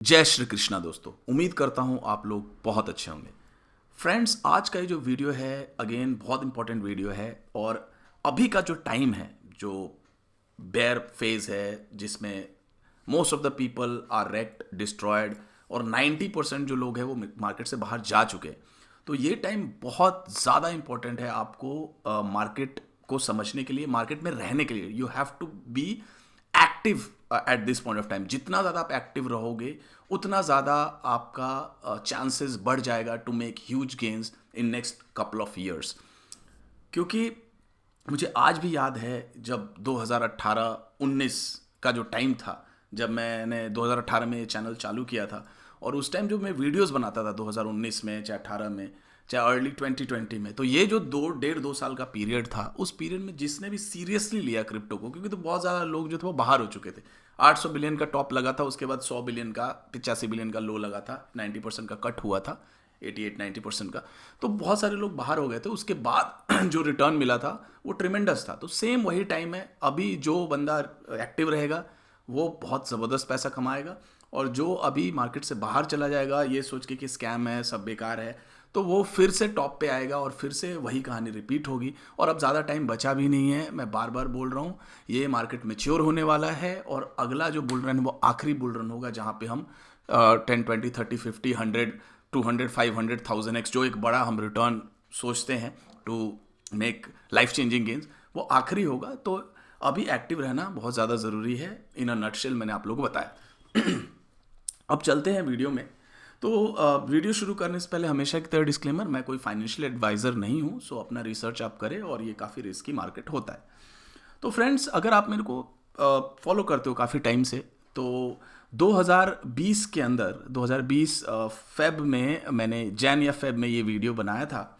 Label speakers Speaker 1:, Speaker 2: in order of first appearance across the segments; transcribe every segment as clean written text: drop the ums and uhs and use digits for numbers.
Speaker 1: जय श्री कृष्णा दोस्तों। उम्मीद करता हूँ आप लोग बहुत अच्छे होंगे। फ्रेंड्स, आज का ये जो वीडियो है अगेन बहुत इंपॉर्टेंट वीडियो है। और अभी का जो टाइम है, जो बेयर फेज है, जिसमें most of the people are wrecked destroyed और 90% जो लोग हैं वो मार्केट से बाहर जा चुके हैं। तो ये टाइम बहुत ज़्यादा इंपॉर्टेंट है आपको मार्केट को समझने के लिए, मार्केट में रहने के लिए। You have to be active at this point of time. जितना ज़्यादा आप एक्टिव रहोगे उतना ज़्यादा आपका चांसेस बढ़ जाएगा to make huge gains in next couple of years. क्योंकि मुझे आज भी याद है जब 2018-19 का जो टाइम था, जब मैंने 2018 में ये चैनल चालू किया था। और उस टाइम जो मैं वीडियोस बनाता था 2019 में, चाहे 18 में, चाहे अर्ली 2020 में, तो ये जो 2 साल का पीरियड था, उस पीरियड में जिसने भी सीरियसली लिया क्रिप्टो को, क्योंकि तो बहुत ज़्यादा लोग जो थे वो बाहर हो चुके थे। 800 बिलियन का टॉप लगा था, उसके बाद 100 बिलियन का, 85 बिलियन का लो लगा था, 90% का कट हुआ था, 88-90% का। तो बहुत सारे लोग बाहर हो गए थे। उसके बाद जो रिटर्न मिला था वो ट्रिमेंडस था। तो सेम वही टाइम है। अभी जो बंदा एक्टिव रहेगा वो बहुत ज़बरदस्त पैसा कमाएगा, और जो अभी मार्केट से बाहर चला जाएगा ये सोच के कि स्कैम है, सब बेकार है, तो वो फिर से टॉप पे आएगा और फिर से वही कहानी रिपीट होगी। और अब ज़्यादा टाइम बचा भी नहीं है। मैं बार बार बोल रहा हूँ, ये मार्केट मैच्योर होने वाला है और अगला जो बुल रन है वो आखिरी बुल रन होगा, जहाँ पे हम 10, 20, 30, 50, 100, 200, 500, 1000x जो एक बड़ा हम रिटर्न सोचते हैं to make life changing gains, वो आखिरी होगा। तो अभी एक्टिव रहना बहुत ज़्यादा ज़रूरी है। इन अ नटशेल मैंने आप लोगों को बताया। अब चलते हैं वीडियो में। तो वीडियो शुरू करने से पहले हमेशा की तरह डिस्क्लेमर, मैं कोई फाइनेंशियल एडवाइज़र नहीं हूँ। सो अपना रिसर्च आप करें, और ये काफ़ी रिस्की मार्केट होता है। तो फ्रेंड्स, अगर आप मेरे को फॉलो करते हो काफ़ी टाइम से, तो 2020 के अंदर, 2020 फेब में, मैंने जैन या फेब में ये वीडियो बनाया था,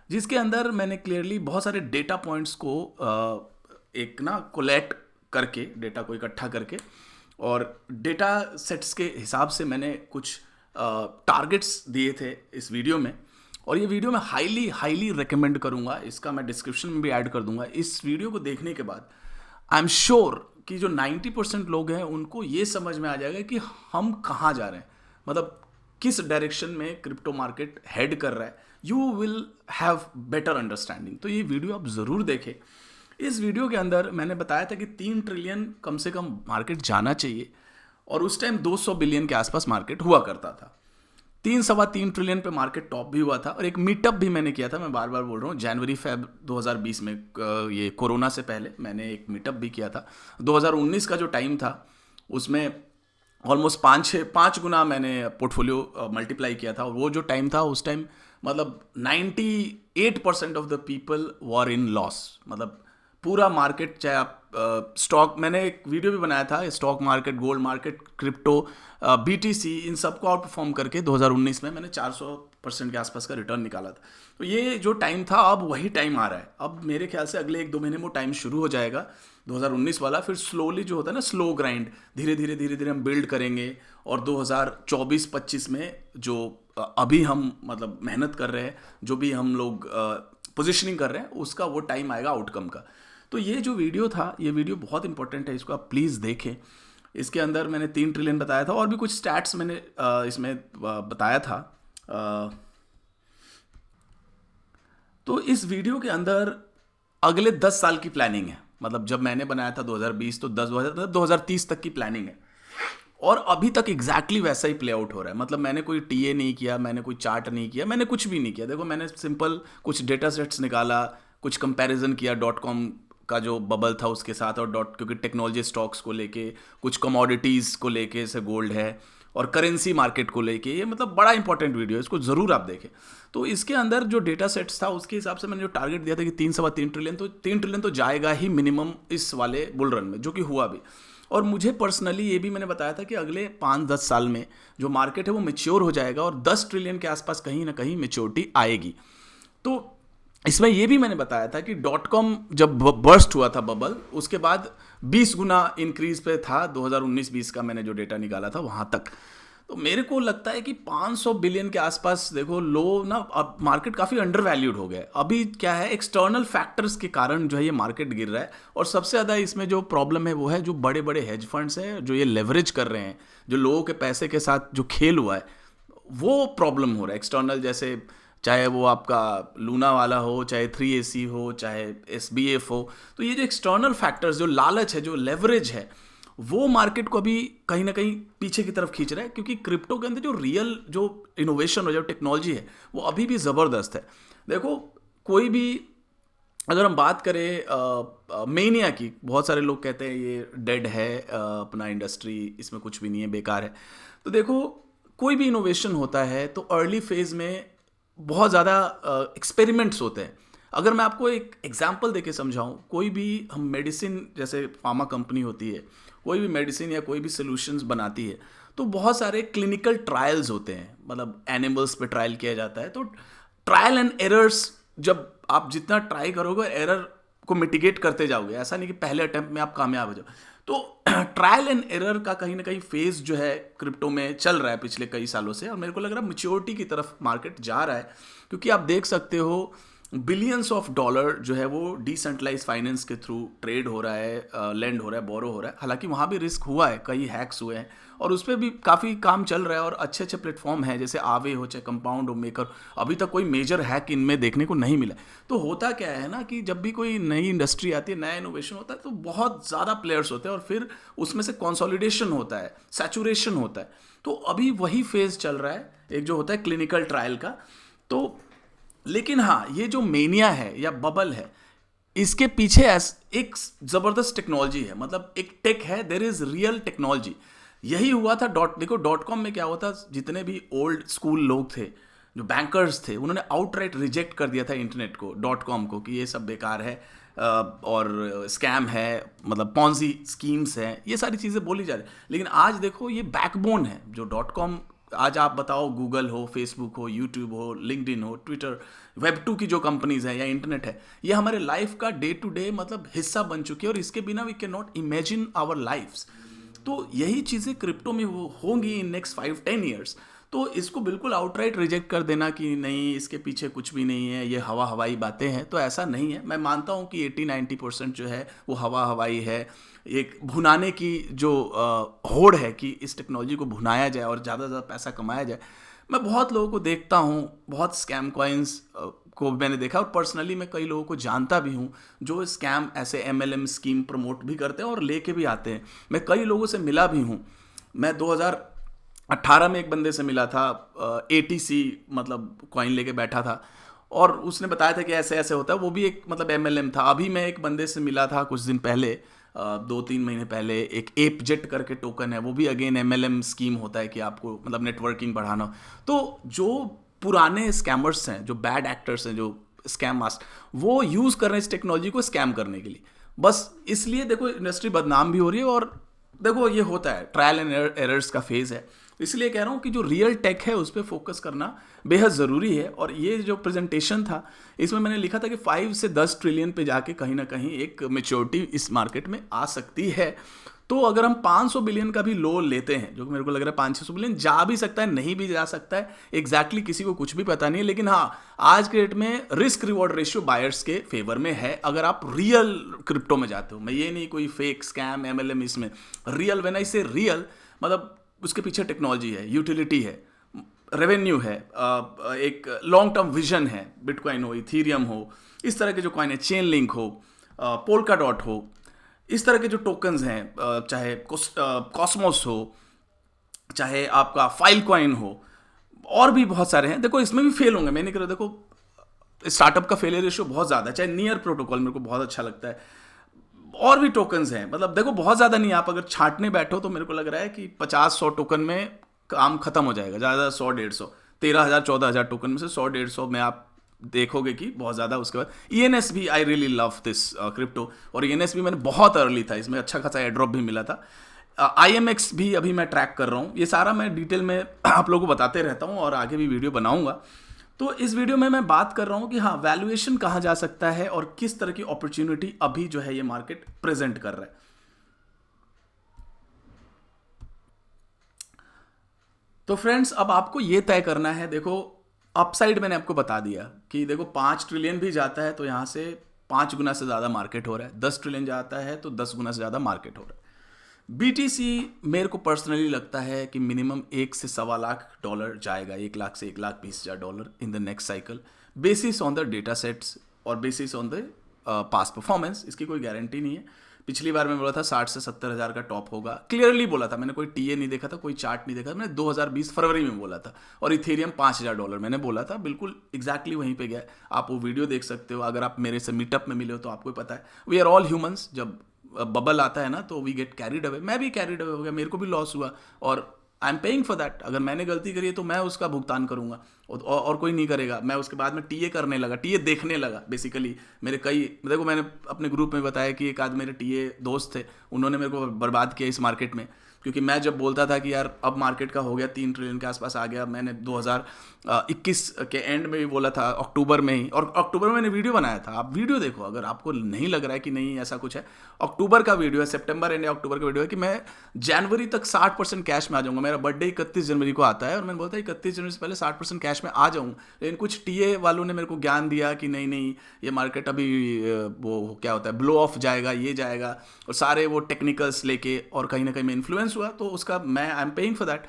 Speaker 1: जिसके अंदर मैंने क्लियरली बहुत सारे डेटा पॉइंट्स को एक ना कोलेक्ट करके, डेटा को इकट्ठा करके, और डेटा सेट्स के हिसाब से मैंने कुछ टारगेट्स दिए थे इस वीडियो में। और ये वीडियो मैं हाईली हाईली रिकमेंड करूँगा। इसका मैं डिस्क्रिप्शन में भी ऐड कर दूंगा। इस वीडियो को देखने के बाद आई एम श्योर कि जो 90% लोग हैं उनको ये समझ में आ जाएगा कि हम कहाँ जा रहे हैं, मतलब किस डायरेक्शन में क्रिप्टो मार्केट हेड कर रहा है। You will have better understanding. तो ये वीडियो आप ज़रूर देखें। इस वीडियो के अंदर मैंने बताया था कि 3 ट्रिलियन कम से कम मार्केट जाना चाहिए, और उस टाइम 200 बिलियन के आसपास मार्केट हुआ करता था। 3-3.25 ट्रिलियन पे मार्केट टॉप भी हुआ था। और एक मीटअप भी मैंने किया था, मैं बार बार बोल रहा हूँ, जनवरी फेब 2020 में, ये कोरोना से पहले मैंने एक मीटअप भी किया था। 2019 का जो टाइम था उसमें ऑलमोस्ट 5 गुना मैंने पोर्टफोलियो मल्टीप्लाई किया था। और वो जो टाइम था, उस टाइम मतलब 98% of the people were in loss. मतलब पूरा मार्केट, चाहे आप स्टॉक, मैंने एक वीडियो भी बनाया था, stock market, gold market, crypto, BTC, इन सबको आउट परफॉर्म करके 2019 में मैंने 400% के आसपास का रिटर्न निकाला था। तो ये जो टाइम था, अब वही टाइम आ रहा है। अब मेरे ख्याल से अगले 1-2 महीने में वो टाइम शुरू हो जाएगा, 2019 वाला। फिर स्लोली जो होता है ना, स्लो ग्राइंड, धीरे धीरे धीरे धीरे हम बिल्ड करेंगे। और 2024-25 में जो अभी हम मतलब मेहनत कर रहे हैं, जो भी हम लोग पोजिशनिंग कर रहे हैं, उसका वो टाइम आएगा आउटकम का। तो ये जो वीडियो था, ये वीडियो बहुत इंपॉर्टेंट है, इसको आप प्लीज़ देखें। इसके अंदर मैंने 3 ट्रिलियन बताया था, और भी कुछ स्टैट्स मैंने इसमें बताया था। तो इस वीडियो के अंदर अगले 10 साल की प्लानिंग है। मतलब जब मैंने बनाया था 2020, तो 2030 तक की प्लानिंग है। और अभी तक एग्जैक्टली वैसा ही प्ले आउट हो रहा है। मतलब मैंने कोई टीए नहीं किया, मैंने कोई चार्ट नहीं किया, मैंने कुछ भी नहीं किया। देखो, मैंने सिंपल कुछ डेटा सेट्स निकाला, कुछ कंपैरिजन किया .com का जो बबल था उसके साथ, और क्योंकि टेक्नोलॉजी स्टॉक्स को लेके, कुछ कमोडिटीज़ को लेके, जैसे गोल्ड है, और करेंसी मार्केट को लेके। ये मतलब बड़ा इंपॉर्टेंट वीडियो है, इसको ज़रूर आप देखें। तो इसके अंदर जो डेटा सेट्स था, उसके हिसाब से मैंने जो टारगेट दिया था कि 3-3.25 ट्रिलियन, तो 3 ट्रिलियन तो जाएगा ही मिनिमम इस वाले बुल रन में, जो कि हुआ भी। और मुझे पर्सनली ये भी मैंने बताया था कि अगले 5-10 साल में जो मार्केट है वो मैच्योर हो जाएगा, और 10 ट्रिलियन के आसपास कहीं ना कहीं मैच्योरिटी आएगी। तो इसमें ये भी मैंने बताया था कि .com जब बर्स्ट हुआ था बबल, उसके बाद 20 गुना इंक्रीज पे था 2019-20 का मैंने जो डेटा निकाला था वहाँ तक। तो मेरे को लगता है कि 500 बिलियन के आसपास देखो लो ना, अब मार्केट काफ़ी अंडर वैल्यूड हो गया है। अभी क्या है, एक्सटर्नल फैक्टर्स के कारण जो है ये मार्केट गिर रहा है, और सबसे ज़्यादा इसमें जो प्रॉब्लम है वो है जो बड़े बड़े हेज फंड्स हैं जो ये लेवरेज कर रहे हैं, जो लोगों के पैसे के साथ जो खेल हुआ है वो प्रॉब्लम हो रहा है एक्सटर्नल। जैसे चाहे वो आपका लूना वाला हो, चाहे 3AC हो, चाहे SBF हो, तो ये जो एक्सटर्नल फैक्टर्स, जो लालच है, जो लेवरेज है, वो मार्केट को अभी कहीं ना कहीं पीछे की तरफ खींच रहा है। क्योंकि क्रिप्टो के अंदर जो रियल जो इनोवेशन हो, जो टेक्नोलॉजी है, वो अभी भी ज़बरदस्त है। देखो, कोई भी अगर हम बात करें मेनिया की, बहुत सारे लोग कहते हैं ये डेड है, अपना इंडस्ट्री, इसमें कुछ भी नहीं है, बेकार है। तो देखो, कोई भी इनोवेशन होता है तो अर्ली फेज में बहुत ज़्यादा एक्सपेरिमेंट्स होते हैं। अगर मैं आपको एक एग्जांपल देके समझाऊं, कोई भी हम मेडिसिन, जैसे फार्मा कंपनी होती है, कोई भी मेडिसिन या कोई भी सोल्यूशंस बनाती है, तो बहुत सारे क्लिनिकल ट्रायल्स होते हैं, मतलब एनिमल्स पे ट्रायल किया जाता है। तो ट्रायल एंड एरर्स, जब आप जितना ट्राई करोगे एरर को मिटिगेट करते जाओगे, ऐसा नहीं कि पहले अटेम्प्ट में आप कामयाब हो जाओ। तो ट्रायल एंड एरर का कहीं ना कहीं फेज जो है क्रिप्टो में चल रहा है पिछले कई सालों से, और मेरे को लग रहा है मैच्योरिटी की तरफ मार्केट जा रहा है। क्योंकि आप देख सकते हो बिलियंस ऑफ डॉलर जो है वो डिसेंट्रलाइज फाइनेंस के थ्रू ट्रेड हो रहा है, लैंड हो रहा है, बोरो हो रहा है। हालांकि वहाँ भी रिस्क हुआ है, कई हैक्स हुए हैं, और उस पर भी काफ़ी काम चल रहा है, और अच्छे अच्छे प्लेटफॉर्म हैं, जैसे आवे हो, चाहे कंपाउंड हो, मेकर। अभी तक कोई मेजर हैक इनमें देखने को नहीं मिला। तो होता क्या है ना, कि जब भी कोई नई इंडस्ट्री आती है, नया इनोवेशन होता है, तो बहुत ज़्यादा प्लेयर्स होते हैं, और फिर उसमें से कंसोलिडेशन होता है, सैचुरेशन होता है। तो अभी वही फेज चल रहा है, एक जो होता है क्लिनिकल ट्रायल का। तो लेकिन हाँ, ये जो मेनिया है या बबल है, इसके पीछे एक जबरदस्त टेक्नोलॉजी है, मतलब एक टेक है, देयर इज रियल टेक्नोलॉजी। यही हुआ था देखो .com में क्या हुआ था, जितने भी ओल्ड स्कूल लोग थे, जो बैंकर्स थे, उन्होंने आउटराइट रिजेक्ट कर दिया था इंटरनेट को, .com को, कि ये सब बेकार है और स्कैम है, मतलब पॉन्जी स्कीम्स हैं, ये सारी चीज़ें बोली जा रही। लेकिन आज देखो, ये बैकबोन है जो .com। आज आप बताओ, गूगल हो, फेसबुक हो, यूट्यूब हो, लिंक्डइन हो, ट्विटर, वेब 2 की जो कंपनीज हैं, या इंटरनेट है, ये हमारे लाइफ का डे टू डे मतलब हिस्सा बन चुकी है, और इसके बिना we can not imagine our lifes. तो यही चीज़ें क्रिप्टो में वो होंगी इन नेक्स्ट 5-10 ईयर्स। तो इसको बिल्कुल आउटराइट रिजेक्ट कर देना कि नहीं, इसके पीछे कुछ भी नहीं है, ये हवाई बातें हैं, तो ऐसा नहीं है। मैं मानता हूँ कि 80-90% जो है वो हवाई है, एक भुनाने की जो होड़ है कि इस टेक्नोलॉजी को भुनाया जाए और ज़्यादा से ज़्यादा पैसा कमाया जाए। मैं बहुत लोगों को देखता हूँ, बहुत स्कैम कॉइन्स को मैंने देखा, और पर्सनली मैं कई लोगों को जानता भी हूँ जो स्कैम ऐसे MLM स्कीम प्रमोट भी करते हैं और लेके भी आते हैं। मैं कई लोगों से मिला भी हूँ। मैं 2018 में एक बंदे से मिला था, ATC मतलब कॉइन लेके बैठा था, और उसने बताया था कि ऐसे ऐसे होता है, वो भी एक मतलब MLM था। अभी मैं एक बंदे से मिला था कुछ दिन पहले, 2-3 महीने पहले, एक एप जेट करके टोकन है, वो भी अगेन MLM स्कीम होता है कि आपको मतलब नेटवर्किंग बढ़ाना। तो जो पुराने स्कैमर्स हैं, जो बैड एक्टर्स हैं, जो स्कैम मास्टर, वो यूज़ कर रहे हैं इस टेक्नोलॉजी को स्कैम करने के लिए। बस इसलिए देखो इंडस्ट्री बदनाम भी हो रही है, और देखो ये होता है, ट्रायल एंड एरर्स का फेज़ है। इसलिए कह रहा हूँ कि जो रियल टेक है उस पर फोकस करना बेहद ज़रूरी है। और ये जो प्रेजेंटेशन था, इसमें मैंने लिखा था कि 5 से 10 ट्रिलियन पे जाके कहीं ना कहीं एक मेच्योरिटी इस मार्केट में आ सकती है। तो अगर हम 500 बिलियन का भी लोन लेते हैं, जो कि मेरे को लग रहा है 500-600 बिलियन जा भी सकता है, नहीं भी जा सकता है, एग्जैक्टली किसी को कुछ भी पता नहीं है। लेकिन हाँ, आज के डेट में रिस्क रिवॉर्ड रेशियो बायर्स के फेवर में है, अगर आप रियल क्रिप्टो में जाते हो। मैं ये नहीं कोई फेक स्कैम MLM, इसमें रियल, व्हेन आई से रियल, मतलब उसके पीछे टेक्नोलॉजी है, यूटिलिटी है, रेवेन्यू है, एक लॉन्ग टर्म विजन है। बिटकॉइन हो, इथीरियम हो, इस तरह के जो कॉइन है, चेन लिंक हो, पोल्का डॉट हो, इस तरह के जो टोकन्स हैं, चाहे कॉस्मोस हो, चाहे आपका फाइल कॉइन हो, और भी बहुत सारे हैं। देखो इसमें भी फेल होंगे, मैं नहीं कह रहा, देखो स्टार्टअप का फेलियर रेशियो बहुत ज़्यादा है। चाहे नियर प्रोटोकॉल मेरे को बहुत अच्छा लगता है, और भी टोकन्स हैं, मतलब देखो बहुत ज़्यादा नहीं। आप अगर छांटने बैठो तो मेरे को लग रहा है कि 50-100 टोकन में काम खत्म हो जाएगा, ज़्यादा 100-150, 13,000-14,000 टोकन में से 100-150 में आप देखोगे कि बहुत ज़्यादा। उसके बाद ENS भी, I really love this crypto, और ENS भी मैंने बहुत अर्ली था, इसमें अच्छा खासा एयरड्रॉप भी मिला था। IMX भी अभी मैं ट्रैक कर रहा हूँ। ये सारा मैं डिटेल में आप लोगों को बताते रहता हूँ, और आगे भी वीडियो बनाऊंगा। तो इस वीडियो में मैं बात कर रहा हूँ कि हाँ, वैल्यूएशन कहाँ जा सकता है, और किस तरह की अपॉर्चुनिटी अभी जो है ये मार्केट प्रेजेंट कर रहा है। तो फ्रेंड्स अब आपको ये तय करना है, देखो अपसाइड मैंने आपको बता दिया कि देखो 5 ट्रिलियन भी जाता है तो यहाँ से 5 गुना से ज़्यादा मार्केट हो रहा है, 10 ट्रिलियन जाता है तो 10 गुना से ज़्यादा मार्केट हो रहा है। बीटीसी मेरे को पर्सनली लगता है कि मिनिमम 1 से 1.25 लाख डॉलर जाएगा, 1 लाख से 1,20,000 dollar in the next cycle, basis on the data sets और basis on the past performance. इसकी कोई गारंटी नहीं है। पिछली बार मैं बोला था 60 से 70 हज़ार का टॉप होगा, क्लियरली बोला था मैंने, कोई टीए नहीं देखा था, कोई चार्ट नहीं देखा था, मैंने 2020 फरवरी में बोला था। और इथेरियम $5,000 मैंने बोला था, बिल्कुल एग्जैक्टली वहीं पे गया। आप वो वीडियो देख सकते हो, अगर आप मेरे से मीटअप में मिले हो तो आपको ही पता है। वी आर ऑल ह्यूमंस, जब बबल आता है ना तो वी गेट कैरिड अवे। मैं भी कैरिड अवे हो गया, मेरे को भी लॉस हुआ और I am paying for that. अगर मैंने गलती करी है तो मैं उसका भुगतान करूंगा और कोई नहीं करेगा। मैं उसके बाद में टीए करने लगा, टीए देखने लगा बेसिकली। मेरे कई, देखो मैंने अपने ग्रुप में बताया कि एक आध मेरे टीए दोस्त थे, उन्होंने मेरे को बर्बाद किया इस मार्केट में, क्योंकि मैं जब बोलता था कि यार अब मार्केट का हो गया 3 ट्रिलियन के आसपास आ गया। मैंने 2021 के एंड में भी बोला था, अक्टूबर में ही, और अक्टूबर में मैंने वीडियो बनाया था। आप वीडियो देखो, अगर आपको नहीं लग रहा है कि नहीं ऐसा कुछ है, अक्टूबर का वीडियो है, सितंबर एंड अक्टूबर का वीडियो है कि मैं जनवरी तक 60% कैश में आ जाऊंगा। मेरा बर्थडे 31 जनवरी को आता है और मैंने बोलता है 31 जनवरी से पहले 60% कैश में आ जाऊँ। लेकिन कुछ टीए वालों ने मेरे को ज्ञान दिया कि नहीं नहीं, ये मार्केट अभी वो क्या होता है, ब्लो ऑफ जाएगा, ये जाएगा, और सारे वो टेक्निकल्स लेके, और कहीं ना कहीं मैं इन्फ्लुएंस हुआ। तो उसका मैं I am paying for that,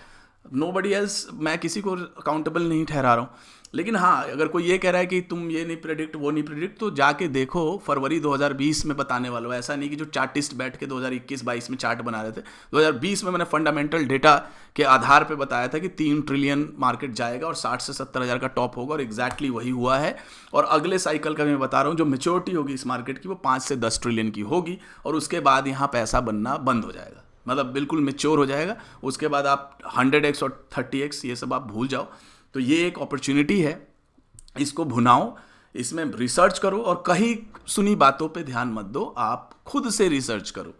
Speaker 1: nobody else, मैं किसी को अकाउंटेबल नहीं ठहरा रहा हूँ। लेकिन हाँ, अगर कोई ये कह रहा है कि तुम ये नहीं प्रेडिक्ट वो नहीं प्रेडिक्ट, तो जाके देखो फरवरी 2020 में बताने वाला हूँ। ऐसा नहीं कि जो चार्टिस्ट बैठ के 2021-22 में चार्ट बना रहे थे। 2020 में मैंने फंडामेंटल डेटा के आधार पे बताया था कि 3 ट्रिलियन मार्केट जाएगा और 60 से 70 हज़ार का टॉप होगा, और एग्जैक्टली वही हुआ है। और अगले साइकिल का मैं बता रहा हूँ, जो मेच्योरिटी होगी इस मार्केट की वो 5 से 10 ट्रिलियन की होगी, और उसके बाद यहाँ पैसा बनना बंद हो जाएगा, मतलब बिल्कुल मेच्योर हो जाएगा। उसके बाद आप 100x और 30x ये सब आप भूल जाओ। तो ये एक अपॉर्चुनिटी है, इसको भुनाओ, इसमें रिसर्च करो, और कहीं सुनी बातों पे ध्यान मत दो, आप खुद से रिसर्च करो।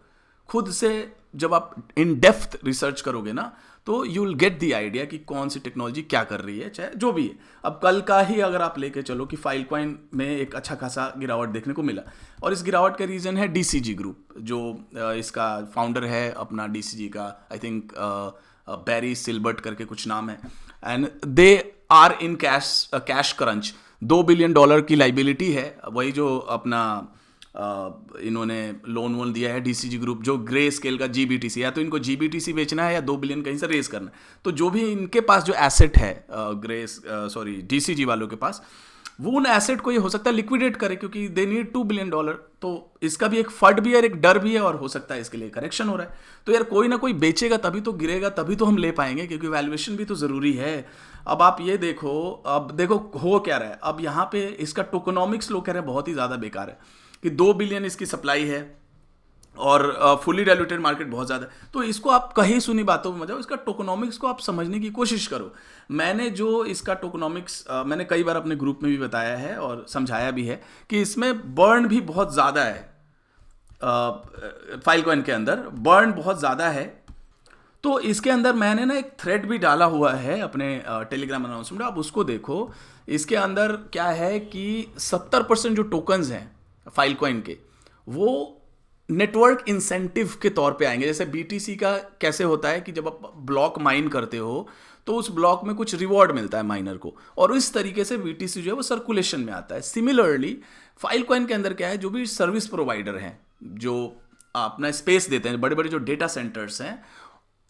Speaker 1: खुद से जब आप इन डेप्थ रिसर्च करोगे ना, तो you will get the idea कि कौन सी टेक्नोलॉजी क्या कर रही है, चाहे जो भी है। अब कल का ही अगर आप लेके चलो कि फाइलकॉइन में एक अच्छा खासा गिरावट देखने को मिला, और इस गिरावट का रीज़न है डीसीजी ग्रुप, जो इसका फाउंडर है अपना डीसीजी का, आई थिंक बैरी सिल्बर्ट करके कुछ नाम है, and they are in cash crunch. $2 billion की लाइबिलिटी है, वही जो अपना इन्होंने लोन वोन दिया है डीसीजी ग्रुप, जो ग्रे स्केल का जीबीटीसी, या तो इनको जीबीटीसी बेचना है या 2 बिलियन कहीं से रेज करना है। तो जो भी इनके पास जो एसेट है डीसीजी वालों के पास, वो उन एसेट को ये हो सकता है लिक्विडेट करे, क्योंकि दे नीड $2 बिलियन। तो इसका भी एक फट भी है और एक डर भी है, और हो सकता है इसके लिए करेक्शन हो रहा है। तो यार कोई ना कोई बेचेगा तभी तो गिरेगा, तभी तो हम ले पाएंगे, क्योंकि वैल्यूएशन भी तो ज़रूरी है। अब आप ये देखो, अब देखो हो क्या रहा है। अब यहाँ पे इसका टोकोनॉमिक्स लोग कह रहे हैं बहुत ही ज़्यादा बेकार है, कि 2 बिलियन इसकी सप्लाई है और फुली डाइल्यूटेड मार्केट बहुत ज़्यादा है। तो इसको आप कहीं सुनी बातों में मत जाओ, इसका टोकोनॉमिक्स को आप समझने की कोशिश करो। मैंने जो इसका टोकोनॉमिक्स मैंने कई बार अपने ग्रुप में भी बताया है और समझाया भी है कि इसमें बर्न भी बहुत ज़्यादा है, फाइलकॉइन के अंदर बर्न बहुत ज़्यादा है। तो इसके अंदर मैंने ना एक थ्रेड भी डाला हुआ है अपने टेलीग्राम अनाउंसमेंट, आप उसको देखो। इसके अंदर क्या है कि 70% जो टोकन्स हैं फाइलकॉइन के, वो नेटवर्क इंसेंटिव के तौर पे आएंगे। जैसे बीटीसी का कैसे होता है कि जब आप ब्लॉक माइन करते हो तो उस ब्लॉक में कुछ रिवॉर्ड मिलता है माइनर को, और इस तरीके से बीटीसी जो है वो सर्कुलेशन में आता है। सिमिलरली फाइलकॉइन के अंदर क्या है, जो भी सर्विस प्रोवाइडर हैं जो अपना स्पेस देते हैं, बड़े बड़े जो डेटा सेंटर्स हैं,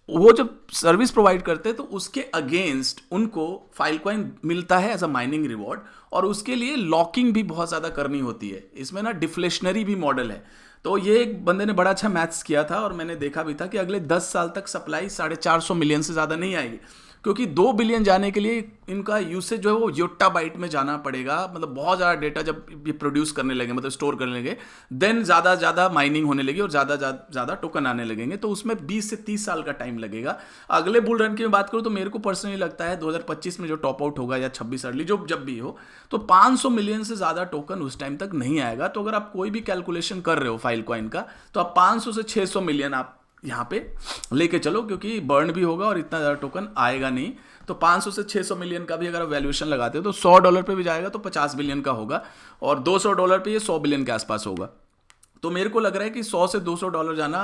Speaker 1: वो जब सर्विस प्रोवाइड करते हैं तो उसके अगेंस्ट उनको फाइलकॉइन मिलता है एज अ माइनिंग रिवॉर्ड, और उसके लिए लॉकिंग भी बहुत ज़्यादा करनी होती है। इसमें ना डिफ्लेशनरी भी मॉडल है। तो ये एक बंदे ने बड़ा अच्छा मैथ्स किया था, और मैंने देखा भी था कि अगले 10 साल तक सप्लाई 450 मिलियन से ज़्यादा नहीं आएगी, क्योंकि 2 बिलियन जाने के लिए इनका यूसेज जो है वो योट्टाबाइट में जाना पड़ेगा। मतलब बहुत ज़्यादा डेटा जब ये प्रोड्यूस करने लगे, मतलब स्टोर करने लगे, देन ज़्यादा माइनिंग होने लगी और ज़्यादा टोकन आने लगेंगे। तो उसमें 20 से 30 साल का टाइम लगेगा। अगले बुल रन की मैं बात करूँ तो मेरे को पर्सनली लगता है 2025 में जो टॉप आउट होगा, या 26 अर्ली जो जब भी हो, तो 500 मिलियन से ज़्यादा टोकन उस टाइम तक नहीं आएगा। तो अगर आप कोई भी कैलकुलेशन कर रहे हो फाइलकॉइन का, तो आप 500 से 600 मिलियन आप यहाँ पे लेके चलो, क्योंकि बर्न भी होगा और इतना ज़्यादा टोकन आएगा नहीं। तो 500 से 600 मिलियन का भी अगर आप वैल्यूएशन लगाते हो तो $100 पे भी जाएगा तो 50 बिलियन का होगा, और $200 पे ये 100 बिलियन के आसपास होगा। तो मेरे को लग रहा है कि $100 से $200 जाना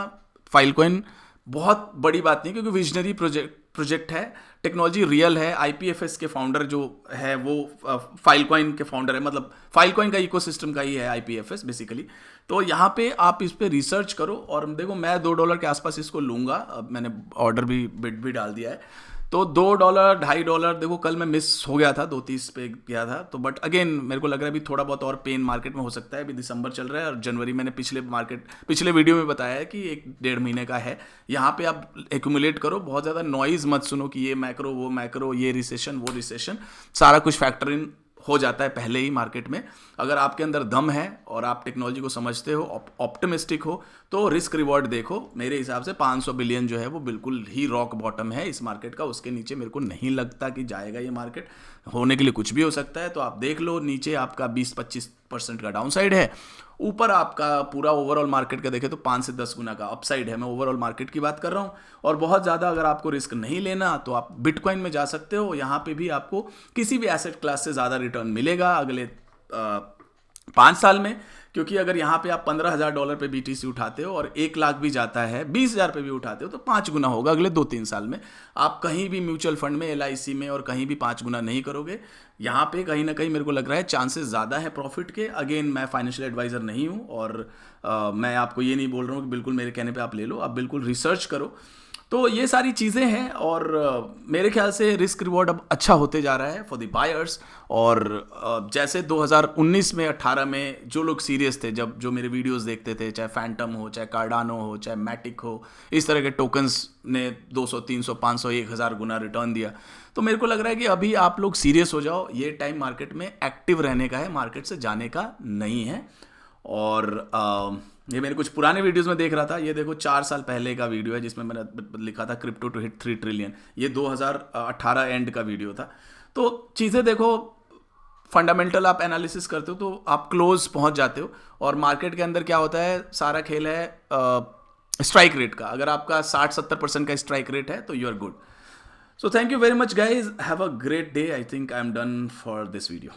Speaker 1: फाइलकॉइन बहुत बड़ी बात नहीं, क्योंकि विजनरी प्रोजेक्ट प्रोजेक्ट है, टेक्नोलॉजी रियल है। IPFS के फाउंडर जो है वो फाइलकॉइन के फाउंडर है, मतलब फाइलकॉइन का इकोसिस्टम का ही है IPFS बेसिकली। तो यहाँ पे आप इस पे रिसर्च करो और देखो मैं $2 के आसपास इसको लूँगा। अब मैंने ऑर्डर भी बिड भी डाल दिया है, तो $2 $2.5 देखो कल मैं मिस हो गया था, 2.30 पे गया था। तो बट अगेन मेरे को लग रहा है अभी थोड़ा बहुत और पेन मार्केट में हो सकता है। अभी दिसंबर चल रहा है और जनवरी मैंने पिछले वीडियो में बताया है कि 1-1.5 महीने का है। यहाँ पे आप एक्यूमुलेट करो, बहुत ज़्यादा नॉइज़ मत सुनो कि ये मैक्रो वो मैक्रो, ये रिसेशन वो रिसेशन, सारा कुछ फैक्टर इन हो जाता है पहले ही मार्केट में। अगर आपके अंदर दम है और आप टेक्नोलॉजी को समझते हो, ऑप्टिमिस्टिक हो, तो रिस्क रिवॉर्ड देखो। मेरे हिसाब से 500 बिलियन जो है वो बिल्कुल ही रॉक बॉटम है इस मार्केट का। उसके नीचे मेरे को नहीं लगता कि जाएगा ये मार्केट। होने के लिए कुछ भी हो सकता है, तो आप देख लो। नीचे आपका 20-25% का डाउन साइड है, ऊपर आपका पूरा ओवरऑल मार्केट का देखें तो 5 से 10 गुना का अपसाइड है। मैं ओवरऑल मार्केट की बात कर रहा हूँ। और बहुत ज़्यादा अगर आपको रिस्क नहीं लेना तो आप बिटकॉइन में जा सकते हो। यहाँ पे भी आपको किसी भी एसेट क्लास से ज़्यादा रिटर्न मिलेगा अगले 5 साल में, क्योंकि अगर यहाँ पे आप $15,000 पे BTC उठाते हो और 1 लाख भी जाता है, 20,000 पे भी उठाते हो, तो 5 गुना होगा अगले 2-3 साल में। आप कहीं भी म्यूचुअल फंड में, LIC में और कहीं भी 5 गुना नहीं करोगे। यहाँ पे कहीं ना कहीं मेरे को लग रहा है चांसेस ज़्यादा है प्रॉफिट के। अगेन मैं फाइनेंशियल एडवाइज़र नहीं हूँ और मैं आपको ये नहीं बोल रहा हूँ कि बिल्कुल मेरे कहने पर आप ले लो। आप बिल्कुल रिसर्च करो। तो ये सारी चीज़ें हैं और मेरे ख्याल से रिस्क रिवॉर्ड अब अच्छा होते जा रहा है फॉर द बायर्स। और जैसे 2019 में 18 में जो लोग सीरियस थे, जब जो मेरे वीडियोस देखते थे, चाहे फैंटम हो, चाहे कार्डानो हो, चाहे मैटिक हो, इस तरह के टोकन्स ने 200, 300, 500, 1000 गुना रिटर्न दिया। तो मेरे को लग रहा है कि अभी आप लोग सीरियस हो जाओ। ये टाइम मार्केट में एक्टिव रहने का है, मार्केट से जाने का नहीं है। और ये मेरे कुछ पुराने वीडियोस में देख रहा था, ये देखो 4 साल पहले का वीडियो है जिसमें मैंने लिखा था क्रिप्टो टू हिट 3 ट्रिलियन। ये 2018 एंड का वीडियो था। तो चीज़ें देखो, फंडामेंटल आप एनालिसिस करते हो तो आप क्लोज पहुंच जाते हो। और मार्केट के अंदर क्या होता है, सारा खेल है स्ट्राइक रेट का। अगर आपका 60-70% का स्ट्राइक रेट है तो you are good. So thank you very much guys, have a great day. I think I am done for this video.